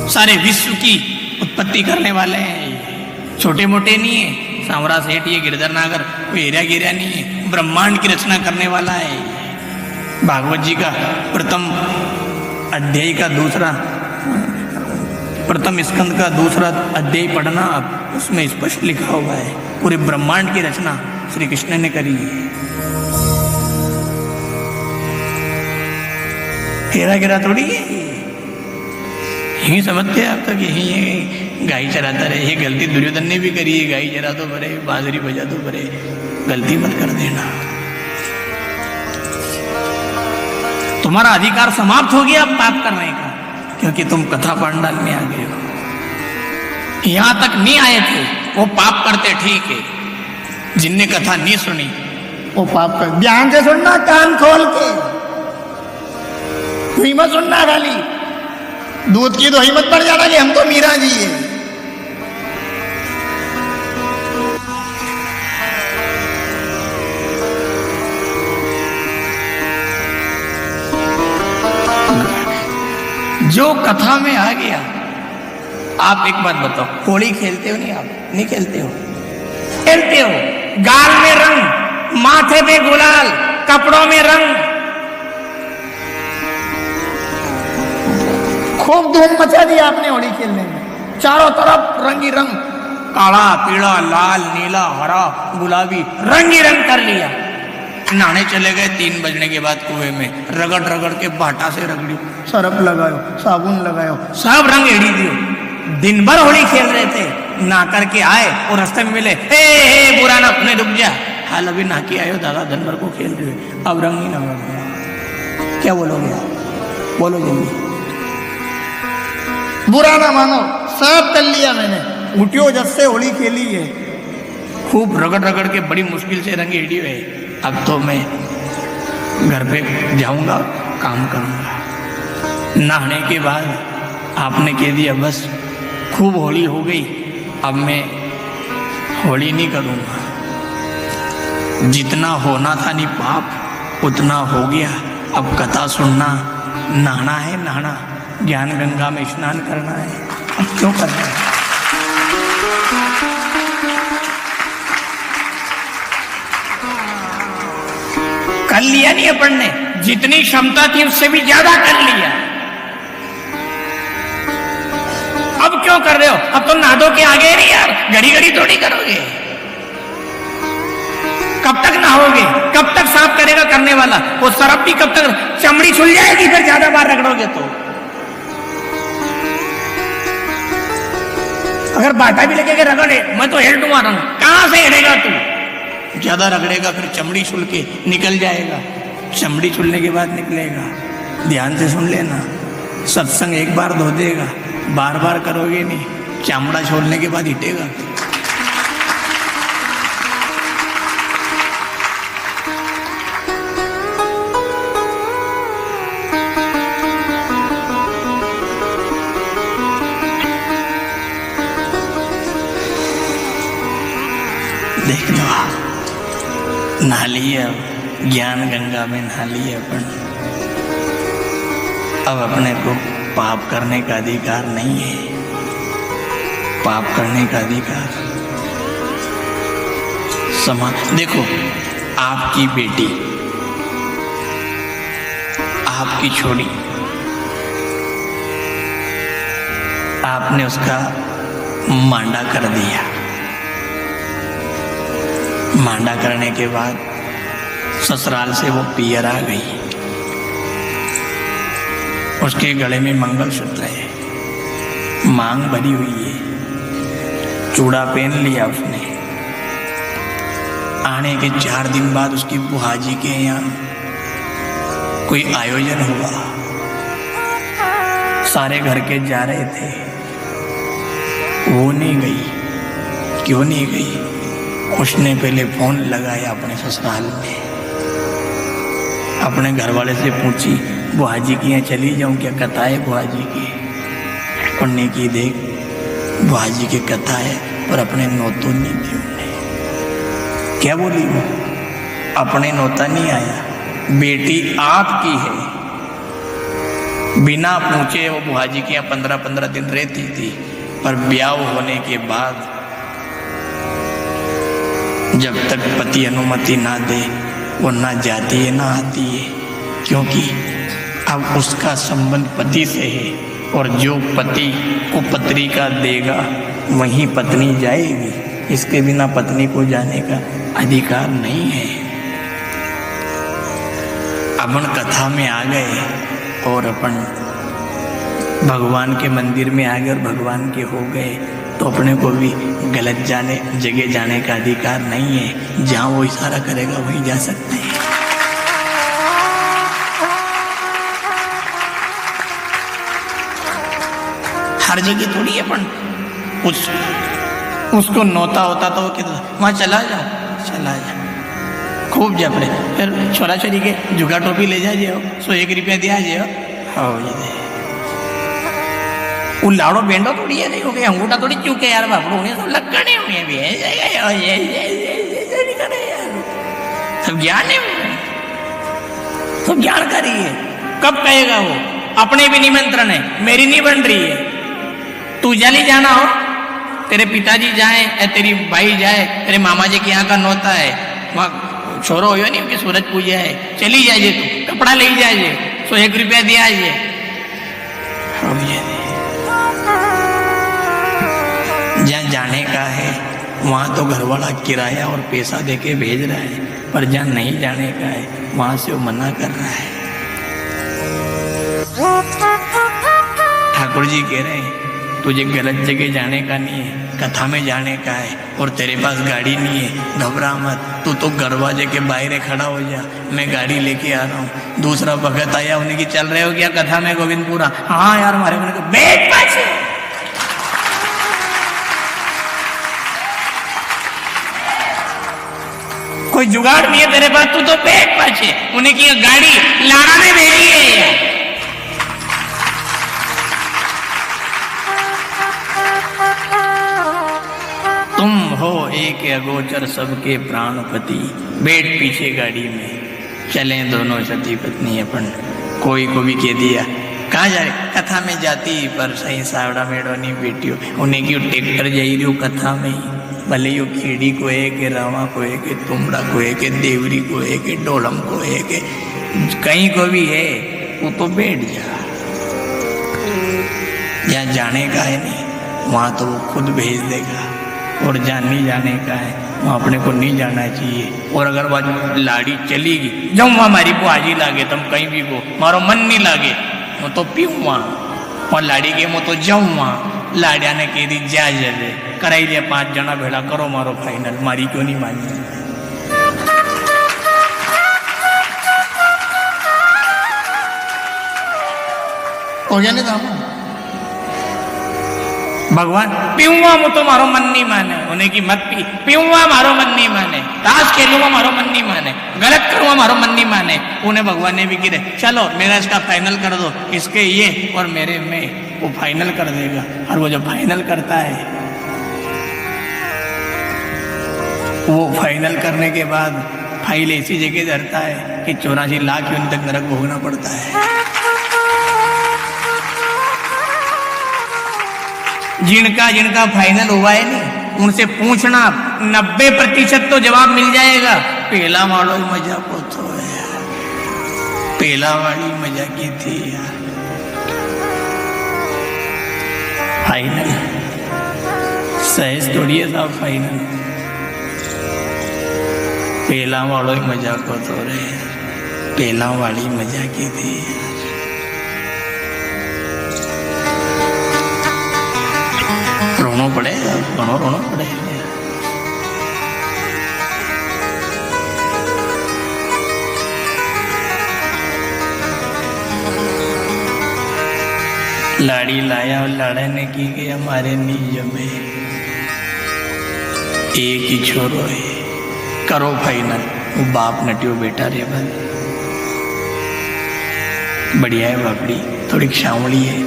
सारे विश्व की उत्पत्ति करने वाले हैं, छोटे मोटे नहीं है। सांवरा सेठ ये गिरधर नागर कोई एरिया गिरिया नहीं है, ब्रह्मांड की रचना करने वाला है। भागवत जी का प्रथम अध्याय का प्रथम स्कंद का दूसरा अध्याय पढ़ना आप, उसमें स्पष्ट लिखा हुआ है पूरे ब्रह्मांड की रचना श्री कृष्ण ने करी है। हेरा गिरा थोड़ी है, यही समझते हैं आप तक, यही गाय चराता रहे। ये गलती दुर्योधन ने भी करी है, गाय चरा तो भरे, बांसुरी बजा तो भरे। गलती मत कर देना, तुम्हारा अधिकार समाप्त हो गया अब पाप करने का, क्योंकि तुम कथा पांडाल में आ गए हो। यहां तक नहीं आए थे वो पाप करते, ठीक है। जिनने कथा नहीं सुनी
वो पाप कर। ध्यान से सुनना, कान खोल के, तू मत सुनना खाली। दूध की तो हिम्मत पड़ जाना कि हम तो मीरा जी है।
जो कथा में आ गया। आप एक बात बताओ, होली खेलते हो? नहीं, आप नहीं खेलते हो? खेलते हो। गाल में रंग, माथे पे गुलाल, कपड़ों में रंग,
खूब धूम मचा दिया आपने होली खेलने में। चारों तरफ रंग ही रंग,
काला, पीला, लाल, नीला, हरा, गुलाबी, रंग ही रंग कर लिया। नहाने चले गए 3 बजने के बाद कुएं में, रगड़ रगड़ के बाटा से रगड़ी,
सरफ लगायो, साबुन लगायो,
सब रंग एड़ी दियो। दिन भर होली खेल रहे थे, ना करके आए और रास्ते में मिले, हे बुरा ना अपने रुक जा, हाल अभी ना के आयो दादा, दिन भर को खेल रहे हो, अब रंग नहीं लगा। क्या बोलोगे आप? बोलो जल्दी।
बुरा ना मानो, सब कर लिया मैंने, उठियो जब से होली खेली है।
खूब रगड़ रगड़ के बड़ी मुश्किल से रंग हिड़ी है। अब तो मैं घर पे जाऊंगा, काम करूंगा। नहाने के बाद आपने कह दिया बस खूब होली हो गई, अब मैं होली नहीं करूंगा। जितना होना था नहीं पाप उतना हो गया। अब कथा सुनना, नहाना है, नहाना, ज्ञान गंगा में स्नान करना है, अब क्यों करना है? कर लिया नहीं अपन ने, जितनी क्षमता थी उससे भी ज्यादा कर लिया। अब क्यों कर रहे हो? अब तो नहा धो के आ गए नहीं यार, घड़ी घड़ी थोड़ी करोगे। कब तक नहाओगे? कब तक साफ करेगा करने वाला? वो सरफ भी कब तक? चमड़ी छुल जाएगी फिर ज्यादा बार रगड़ोगे तो। अगर बाटा भी लगे रगड़े, मैं तो हेल दूंगा रंग, कहां से हेड़ेगा तू? ज्यादा रगड़ेगा फिर चमड़ी छुल के निकल जाएगा, चमड़ी छुलने के बाद निकलेगा। ध्यान से सुन लेना, सत्संग एक बार धो देगा, बार बार करोगे नहीं, चमड़ा छोड़ने के बाद हिटेगा। देख लो, नहा लिए, अब ज्ञान गंगा में नहा लिए अपन। अब अपने को पाप करने का अधिकार नहीं है। पाप करने का अधिकार देखो, आपकी बेटी, आपकी छोड़ी, आपने उसका मांडा कर दिया। मांडा करने के बाद ससुराल से वो पियर आ गई, उसके गले में मंगलसूत्र है, मांग भरी हुई है, चूड़ा पहन लिया उसने। आने के 4 दिन बाद उसकी बुआ जी के यहाँ कोई आयोजन हुआ, सारे घर के जा रहे थे, वो नहीं गई। क्यों नहीं गई? उसने पहले फोन लगाया अपने ससुराल में, अपने घर वाले से पूछी बुआ जी की यहाँ चली जाऊं क्या? कथा है बुआ जी की। उन्होंने की देख बुआ जी की कथा है और अपने नौतों नहीं दी उन्हें। क्या बोली वो? अपने नौता नहीं आया, बेटी आपकी है। बिना पूछे वो बुआ जी के यहाँ 15-15 दिन रहती थी, पर ब्याह होने के बाद जब तक पति अनुमति ना दे वो ना जाती है ना आती है, क्योंकि अब उसका संबंध पति से है, और जो पति को पत्रिका देगा वहीं पत्नी जाएगी। इसके बिना पत्नी को जाने का अधिकार नहीं है। अपन कथा में आ गए और अपन भगवान के मंदिर में आ गए और भगवान के हो गए, तो अपने को भी गलत जगह जाने का अधिकार नहीं है। जहाँ वो इशारा करेगा वहीं जा सकते हैं। हर जगह थोड़ी अपन उसको नौता होता तो वो कहता वहाँ चला जा, खूब जा पड़े। फिर छोरा छोरी के जुगा टोपी ले जा जाओ, 101 रुपया दिया जाओ। हाँ ये वो लाड़ो बेंडो थोड़ी है, नहीं हो गया अंगूठा थोड़ी चूके यार, बापड़ो उन्हें सब लगने उन्हें भी सब ज्ञान है, सब जानकारी है। कब कहेगा वो? अपने भी निमंत्रण है, मेरी नहीं बन रही है। तू जल्दी जाना हो, तेरे पिताजी जाए, तेरी भाई जाए, तेरे मामा जी के यहाँ का नौता है, वहाँ छोरो हो नहीं कि सूरज पूजा है, चली जाइए, तू कपड़ा ले जाइए, 101 रुपया दिया जाइए। जहाँ जाने का है वहाँ तो घर वाला किराया और पैसा देके भेज रहा है, पर जहाँ नहीं जाने का है वहाँ से वो मना कर रहा है। ठाकुर जी कह रहे हैं तुझे गलत जगह जाने का नहीं है, कथा में जाने का है, और तेरे पास गाड़ी नहीं है, घबरा मत, तू तो दरवाजे के बाहर खड़ा हो जा, मैं गाड़ी लेके आ रहा हूँ। दूसरा भगत आया, उन्हें की चल रहे हो क्या कथा में गोविंदपुरा? हाँ यार हमारे मन को बैठ पाछे। कोई जुगाड़ नहीं है तेरे पास, तू तो बैठ पाछे। उन्हें की गाड़ी लाड़ा ने भेजी है यार। तुम हो एक अगोचर सबके प्राणपति, बैठ पीछे गाड़ी में, चले दोनों सती पत्नी अपन। कोई को भी कह दिया कहाँ जा रहे? कथा में जाती पर सही सावड़ा मेड़ोनी बेटियों, उन्हें क्यों ट्रैक्टर जा रही हो कथा में ही। भले यो खेड़ी को है के रावा को है के तुमड़ा को है के देवरी को है के डोलम को है के कहीं को भी है, वो तो बैठ जा। या जाने का है नहीं वहां तो वो खुद भेज देगा, और जहाँ नहीं जाने का है वहाँ अपने को नहीं जाना चाहिए। और अगर वह लाड़ी चलेगी जाऊँ वहाँ हमारी को आज ही लागे, तुम कहीं भी को मारो मन नहीं लागे वो तो पीऊँ वहाँ, और लाड़ी के मैं तो जाऊँ वहाँ। लाड़िया ने कह दी जा जले कराई लिया 5 जना भेड़ा करो मारो फाइनल, मारी क्यों नहीं मानी।
हो गया नहीं था
भगवान पीऊंगा वो तो मारो मन नहीं माने, उन्हें की मत पी, पीऊंगा मारो मन नहीं माने, ताश खेलूंगा मारो मन नहीं माने, गलत करूंगा मारो मन नहीं माने। उन्हें भगवान ने भी गिरे चलो मेरा इसका फाइनल कर दो, इसके ये और मेरे में, वो फाइनल कर देगा। और वो जब फाइनल करता है, वो फाइनल करने के बाद फाइल ऐसी जगह धरता है कि 84 लाख यूं तक नरक भोगना पड़ता है। जिनका जिनका फाइनल हुआ है नहीं उनसे पूछना 90% तो जवाब मिल जाएगा। पहला वालों मजा को तो यार, पहला वाली मजा की थी यार। फाइनल सहज थोड़ी है साहब, फाइनल पहला वालों मजा को तो रे, पहला वाली मजा की थी। रोनो पड़ेगा, रोनो पड़ेगा। लाड़ी लाया और लाड़े ने की कि हमारे नीज में एक ही छोरो है, करो फाइनल। वो बाप नटियो बेटा रे बन बढ़िया है बापड़ी, थोड़ी शावड़ी है,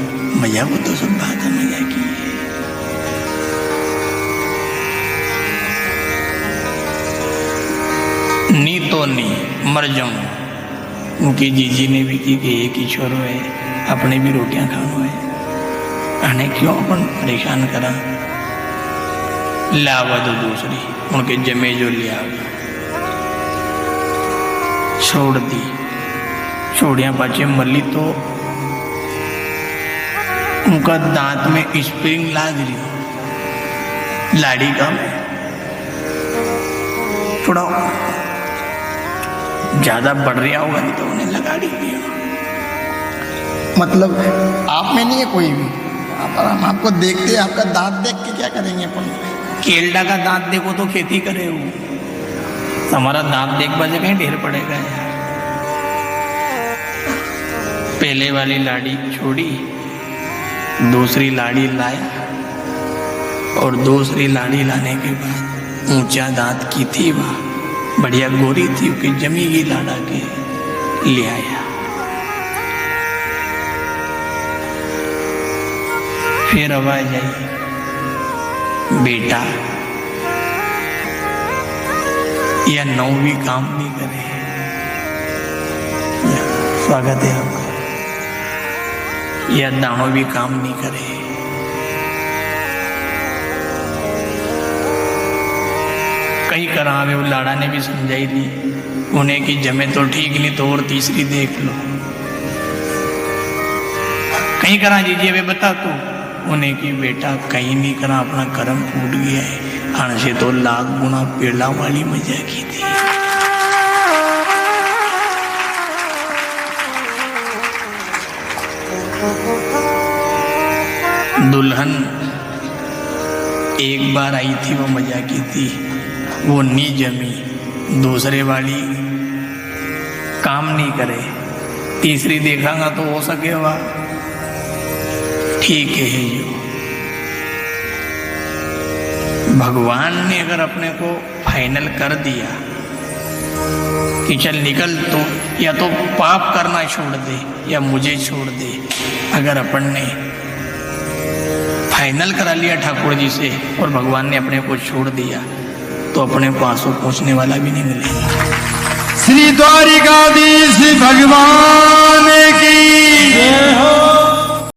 मजा को तो सब बात है, मजा की है। नी तो नहीं मर जाऊं, उनकी जीजी ने भी की कि एक ही छोरो है, अपने भी रोटियां खानो है, अने क्यों अपन परेशान करा। लावा दो दूसरी, उनके जमे जो लिया छोड़ दी, छोड़िया पाचे मली तो उनका दांत में स्प्रिंग लाग रही, लाड़ी का थोड़ा ज्यादा बढ़ रहा होगा नहीं तो उन्हें लगा दी।
मतलब आप में नहीं है कोई भी, हम आपको देखते, आपका दांत देख के क्या करेंगे अपन?
केल्डा का दांत देखो तो खेती करे वो, हमारा दांत देख बजे कहीं ढेर पड़ेगा यार। पहले वाली लाड़ी छोड़ी, दूसरी लाड़ी लाया, और दूसरी लाड़ी लाने के बाद ऊंचा दांत की थी, वह बढ़िया गोरी थी, उसकी जमी की लाड़ा के ले आया। फिर आवाज आई, बेटा यह नौ भी काम नहीं करे। स्वागत है आपका। यह दानों भी काम नहीं करे। कई करा में वो लाड़ा ने भी समझाई दी उन्हें कि जमे तो ठीक नहीं तो और तीसरी देख लो। कहीं करा जीजिए वे बता तू, उन्हें की बेटा कहीं नहीं करा, अपना कर्म फूट गया है, हण से तो लाख गुना पेड़ा वाली मजा की थी। दुल्हन एक बार आई थी, वो मजा की थी, वो नी जमी, दूसरे वाली काम नहीं करे, तीसरी देखांगा तो हो सकेगा ठीक है जो। भगवान ने अगर अपने को फाइनल कर दिया कि चल निकल, तो या तो पाप करना छोड़ दे या मुझे छोड़ दे। अगर अपन ने फाइनल करा लिया ठाकुर जी से और भगवान ने अपने को छोड़ दिया तो अपने को आंसू पहुंचने वाला भी नहीं मिलेगा।
श्री द्वारिकाधीश भगवान की जय हो।